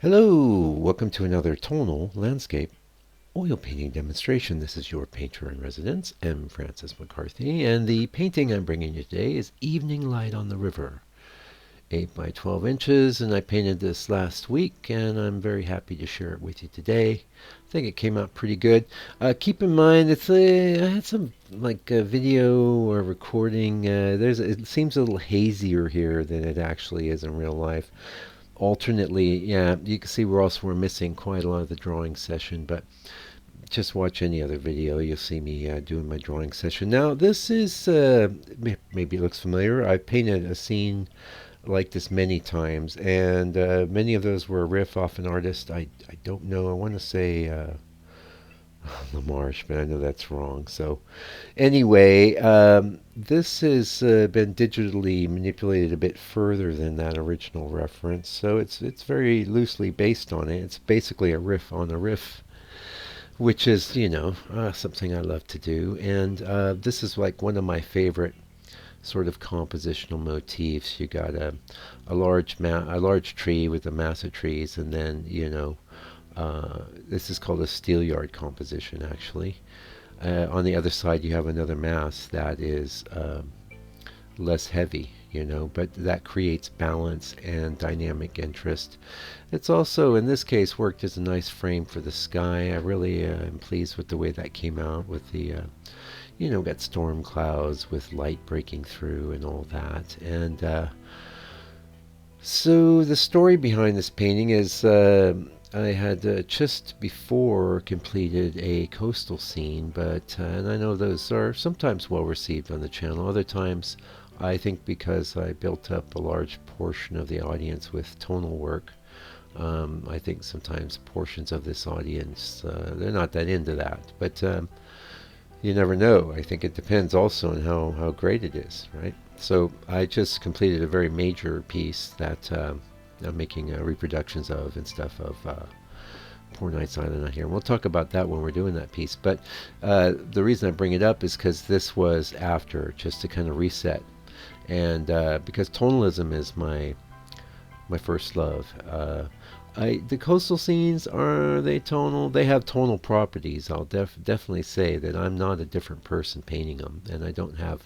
Hello, welcome to another tonal landscape oil painting demonstration. This is your painter in residence, M. Francis McCarthy, and the painting I'm bringing you today is Evening Light on the River, 8 by 12 inches, and I painted this last week, and I'm very happy to share it with you today. I think it came out pretty good. Keep in mind, I had some video or recording. It seems a little hazier here than it actually is in real life. Alternately, yeah, you can see we're missing quite a lot of the drawing session, but just watch any other video, you'll see me doing my drawing session. Now, this is maybe it looks familiar. I've painted a scene like this many times, and many of those were a riff off an artist. I don't know. I want to say LaMarche, but I know that's wrong. So anyway, this has been digitally manipulated a bit further than that original reference, so it's very loosely based on it. It's basically a riff on a riff, which is something I love to do, and this is like one of my favorite sort of compositional motifs. You got a large tree with a mass of trees, and then this is called a steelyard composition actually. On the other side, you have another mass that is less heavy, but that creates balance and dynamic interest. It's also, in this case, worked as a nice frame for the sky. I really am pleased with the way that came out with the, got storm clouds with light breaking through and all that. And so the story behind this painting is I had just before completed a coastal scene, but and I know those are sometimes well received on the channel. Other times, I think because I built up a large portion of the audience with tonal work, I think sometimes portions of this audience they're not that into that. But you never know. I think it depends also on how great it is, right? So I just completed a very major piece that I'm making reproductions of and stuff of Poor Knight's Island out here. And we'll talk about that when we're doing that piece. But the reason I bring it up is because this was after, just to kind of reset. And because tonalism is my first love. The coastal scenes, are they tonal? They have tonal properties. I'll definitely say that I'm not a different person painting them, and I don't have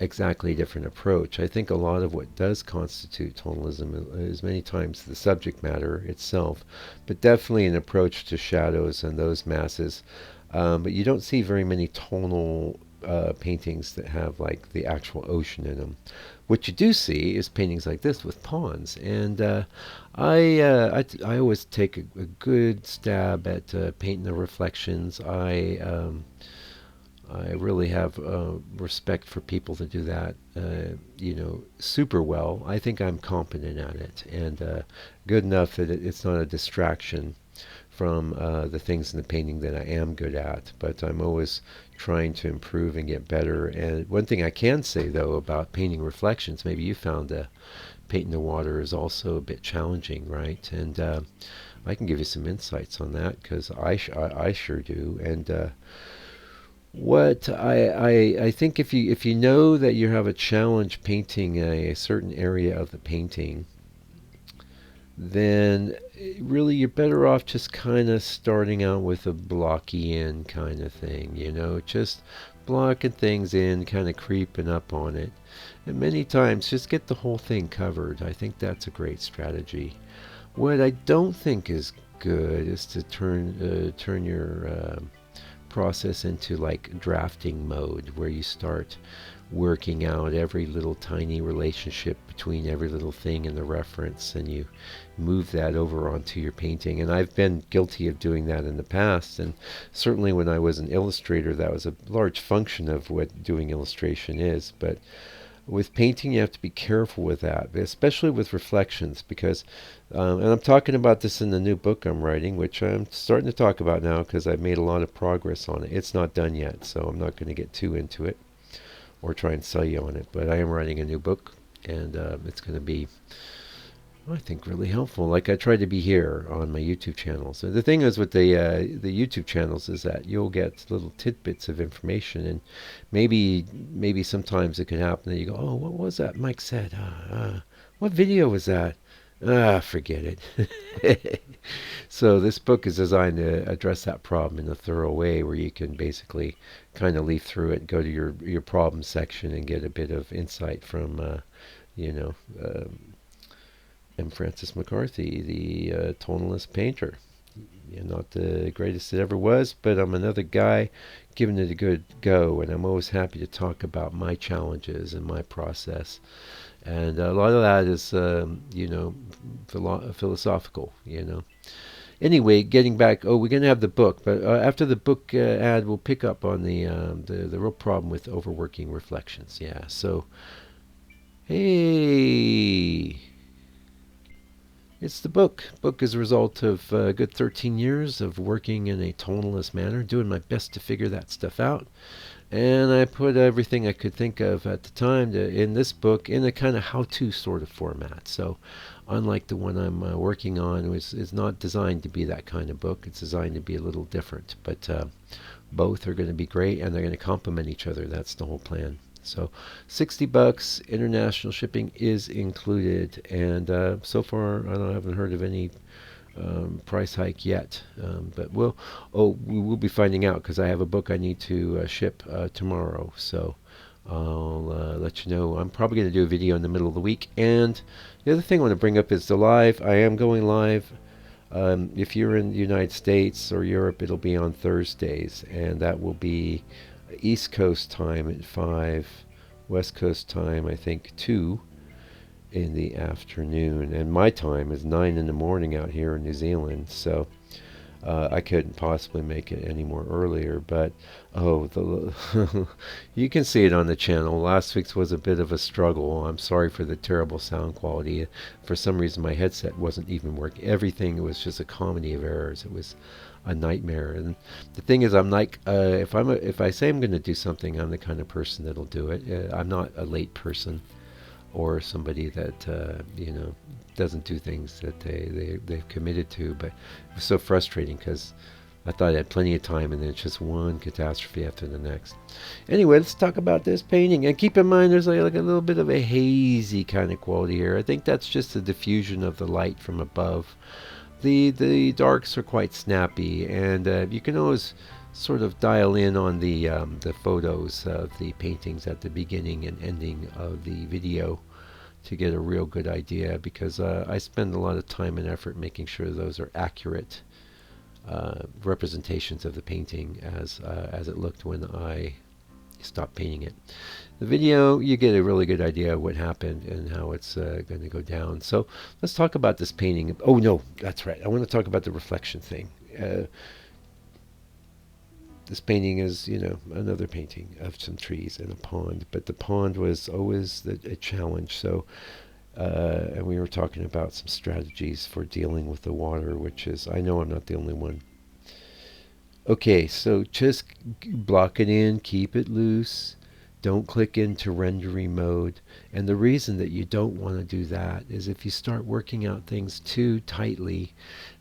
exactly a different approach. I think a lot of what does constitute tonalism is many times the subject matter itself, but definitely an approach to shadows and those masses. But you don't see very many tonal paintings that have like the actual ocean in them. What you do see is paintings like this with ponds, and I always take a good stab at painting the reflections. I really have respect for people to do that, super well. I think I'm competent at it, and good enough that it's not a distraction from the things in the painting that I am good at. But I'm always trying to improve and get better. And one thing I can say, though, about painting reflections, maybe you found painting the water is also a bit challenging, right? And I can give you some insights on that because I sure do. And what I think if you know that you have a challenge painting a certain area of the painting, then really you're better off just kind of starting out with a blocky in kind of thing, just blocking things in, kind of creeping up on it. And many times just get the whole thing covered. I think that's a great strategy. What I don't think is good is to turn your process into like drafting mode, where you start working out every little tiny relationship between every little thing in the reference, and you move that over onto your painting. And I've been guilty of doing that in the past, and certainly when I was an illustrator, that was a large function of what doing illustration is. But with painting, you have to be careful with that, especially with reflections, because, and I'm talking about this in the new book I'm writing, which I'm starting to talk about now because I've made a lot of progress on it. It's not done yet, so I'm not going to get too into it or try and sell you on it. But I am writing a new book, and it's going to be, I think, really helpful. Like I try to be here on my YouTube channel. So the thing is with the YouTube channels is that you'll get little tidbits of information, and maybe sometimes it can happen that you go, oh, what was that Mike said? What video was that? Ah, forget it. So this book is designed to address that problem in a thorough way, where you can basically kind of leaf through it, go to your problem section, and get a bit of insight from you know M. Francis McCarthy, the tonalist painter. Not the greatest it ever was, but I'm another guy giving it a good go, and I'm always happy to talk about my challenges and my process. And a lot of that is, philosophical. Anyway, getting back. Oh, we're gonna have the book, but after the book ad, we'll pick up on the real problem with overworking reflections. Yeah. So, hey, it's the book. Book is a result of a good 13 years of working in a tonalist manner, doing my best to figure that stuff out. And I put everything I could think of at the time in this book in a kind of how-to sort of format. So, unlike the one I'm working on, which is not designed to be that kind of book, it's designed to be a little different. But both are going to be great, and they're going to complement each other. That's the whole plan. So, $60, international shipping is included, and so far haven't heard of any price hike yet, but we will be finding out because I have a book I need to ship tomorrow. So I'll let you know. I'm probably going to do a video in the middle of the week. And the other thing I want to bring up is the live. I am going live. If you're in the United States or Europe, it'll be on Thursdays, and that will be East Coast time at 5, West Coast time, I think, 2 in the afternoon. And my time is 9 in the morning out here in New Zealand, so I couldn't possibly make it any more earlier. But you can see it on the channel. Last week's was a bit of a struggle. I'm sorry for the terrible sound quality. For some reason, my headset wasn't even working. Everything was just a comedy of errors. It was a nightmare. And the thing is, I'm like, if I say I'm going to do something, I'm the kind of person that'll do it. I'm not a late person or somebody that doesn't do things that they've committed to. But it was so frustrating because I thought I had plenty of time, and then it's just one catastrophe after the next. Anyway, let's talk about this painting. And keep in mind, there's like a little bit of a hazy kind of quality here. I think that's just the diffusion of the light from above. The darks are quite snappy, and you can always sort of dial in on the photos of the paintings at the beginning and ending of the video to get a real good idea, because I spend a lot of time and effort making sure those are accurate representations of the painting as it looked when I stopped painting it. The video, you get a really good idea of what happened and how it's going to go down. So let's talk about this painting. Oh no, that's right. I want to talk about the reflection thing. This painting is, another painting of some trees and a pond, but the pond was always a challenge. So, and we were talking about some strategies for dealing with the water, which is, I know I'm not the only one. Okay, so just block it in, keep it loose. Don't click into rendering mode. And the reason that you don't want to do that is if you start working out things too tightly,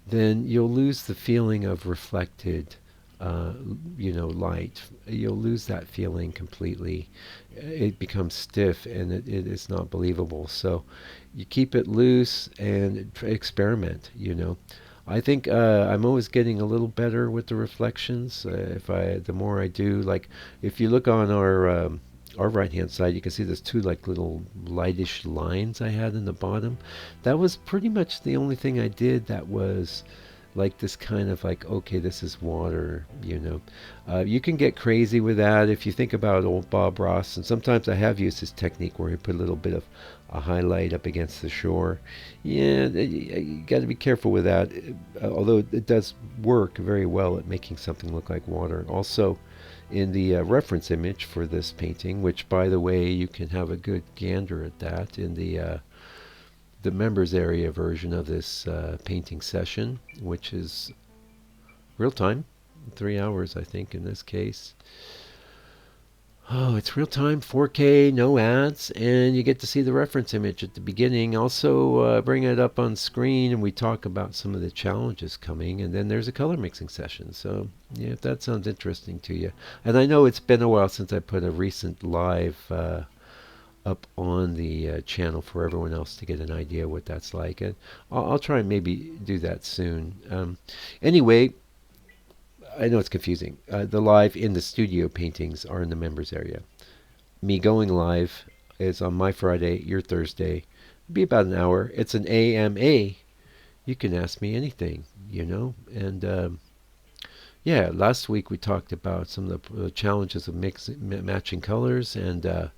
then you'll lose the feeling of reflected light. You'll lose that feeling completely. It becomes stiff, and it is not believable. So you keep it loose and experiment. I think I'm always getting a little better with the reflections. The more I do, like if you look on our right hand side, you can see there's two like little lightish lines I had in the bottom. That was pretty much the only thing I did that was like this kind of like, okay, this is water. You can get crazy with that if you think about old Bob Ross, and sometimes I have used this technique where you put a little bit of a highlight up against the shore. Yeah, you got to be careful with that, although it does work very well at making something look like water. Also, in the reference image for this painting, which by the way, you can have a good gander at that in the members area version of this painting session, which is real time, 3 hours I think in this case. Oh, it's real time, 4K, no ads, and you get to see the reference image at the beginning. Also bring it up on screen, and we talk about some of the challenges coming, and then there's a color mixing session. So yeah, if that sounds interesting to you. And I know it's been a while since I put a recent live up on the channel for everyone else to get an idea what that's like. And I'll try and maybe do that soon. Anyway, I know it's confusing. The live in the studio paintings are in the members area. Me going live is on my Friday, your Thursday. It'll be about an hour. It's an AMA. You can ask me anything, you know. And yeah, last week we talked about some of the challenges of matching colors, and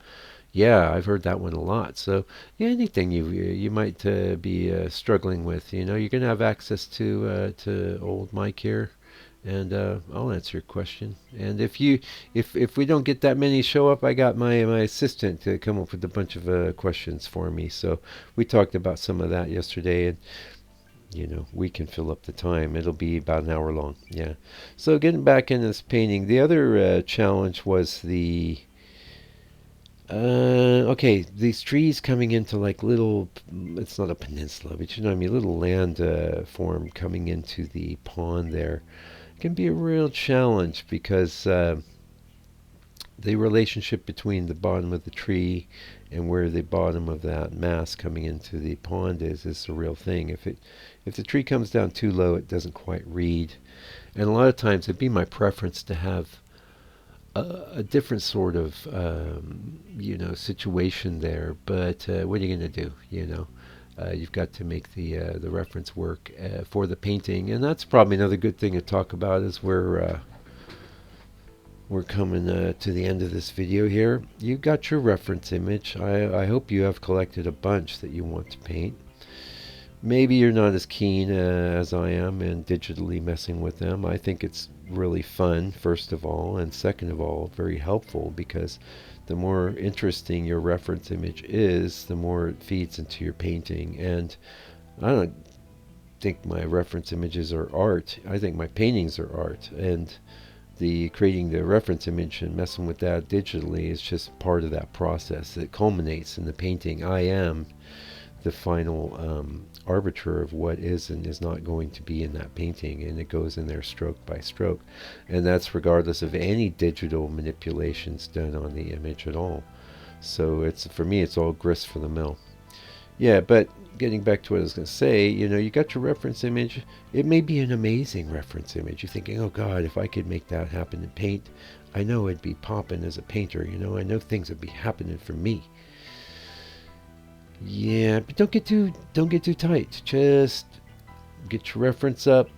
yeah, I've heard that one a lot. So yeah, anything you might be struggling with, you know, you're gonna have access to old Mike here, and I'll answer your question. And if we don't get that many show up, I got my assistant to come up with a bunch of questions for me. So we talked about some of that yesterday, and you know, we can fill up the time. It'll be about an hour long. Yeah. So getting back into this painting, the other challenge was okay, these trees coming into like little, it's not a peninsula, but you know what I mean, little land form coming into the pond there can be a real challenge because the relationship between the bottom of the tree and where the bottom of that mass coming into the pond is a real thing. If the tree comes down too low, it doesn't quite read. And a lot of times it'd be my preference to have a different sort of you know, situation there. But what are you going to do? You know, you've got to make the reference work for the painting, and that's probably another good thing to talk about as we're coming to the end of this video here. You got your reference image. I hope you have collected a bunch that you want to paint. Maybe you're not as keen as I am in digitally messing with them. I think it's really fun, first of all, and second of all, very helpful, because the more interesting your reference image is, the more it feeds into your painting. And I don't think my reference images are art. I think my paintings are art. And the creating the reference image and messing with that digitally is just part of that process. It culminates in the painting. I am the final arbiter of what is and is not going to be in that painting, and it goes in there stroke by stroke, and that's regardless of any digital manipulations done on the image at all. So it's, for me, it's all grist for the mill. Yeah, but getting back to what I was going to say, you know, you got your reference image. It may be an amazing reference image. You're thinking, oh God, if I could make that happen in paint, I know I'd be popping as a painter. You know, I know things would be happening for me. Yeah, but don't get too tight. Just get your reference up,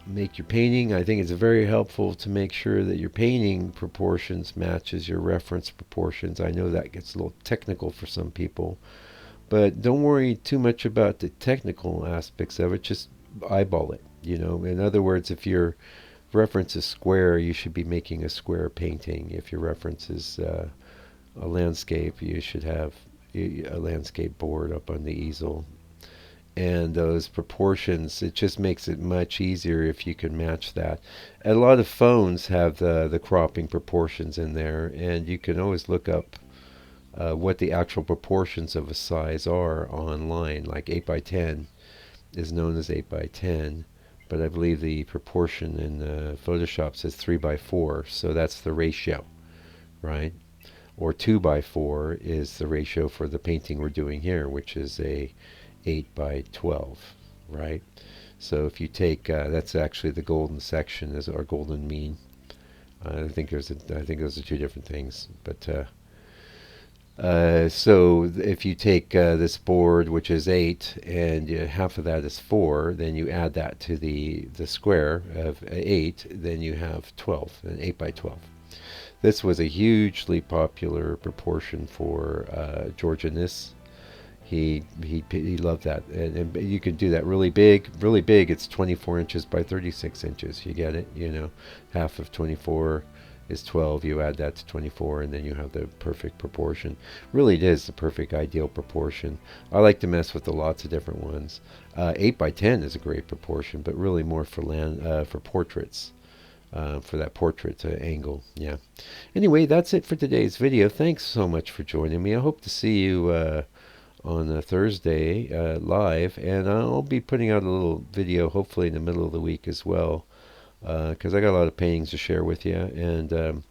make your painting. I think it's very helpful to make sure that your painting proportions matches your reference proportions. I know that gets a little technical for some people, but don't worry too much about the technical aspects of it. Just eyeball it. You know, in other words, if your reference is square, you should be making a square painting. If your reference is a landscape, you should have a landscape board up on the easel. And those proportions, it just makes it much easier if you can match that. And a lot of phones have the cropping proportions in there, and you can always look up what the actual proportions of a size are online. Like 8 by 10 is known as 8 by 10, but I believe the proportion in Photoshop says 3 by 4, so that's the ratio, right? Or 2 by 4 is the ratio for the painting we're doing here, which is a 8 by 12, right? So if you take, that's actually the golden section, is our golden mean. I think those are two different things. But so if you take this board, which is 8, and half of that is 4, then you add that to the square of 8, then you have 12, an 8 by 12. This was a hugely popular proportion for George Innes. He loved that, and you can do that really big, really big. It's 24 inches by 36 inches. You get it? You know, half of 24 is 12. You add that to 24, and then you have the perfect proportion. Really, it is the perfect ideal proportion. I like to mess with the lots of different ones. 8 by 10 is a great proportion, but really more for for portraits. For that portrait angle. Yeah. Anyway, that's it for today's video. Thanks so much for joining me. I hope to see you on Thursday live, and I'll be putting out a little video hopefully in the middle of the week as well, because I got a lot of paintings to share with you, and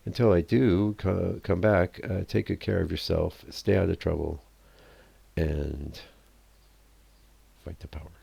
Until I do come back, take good care of yourself, stay out of trouble, and fight the power.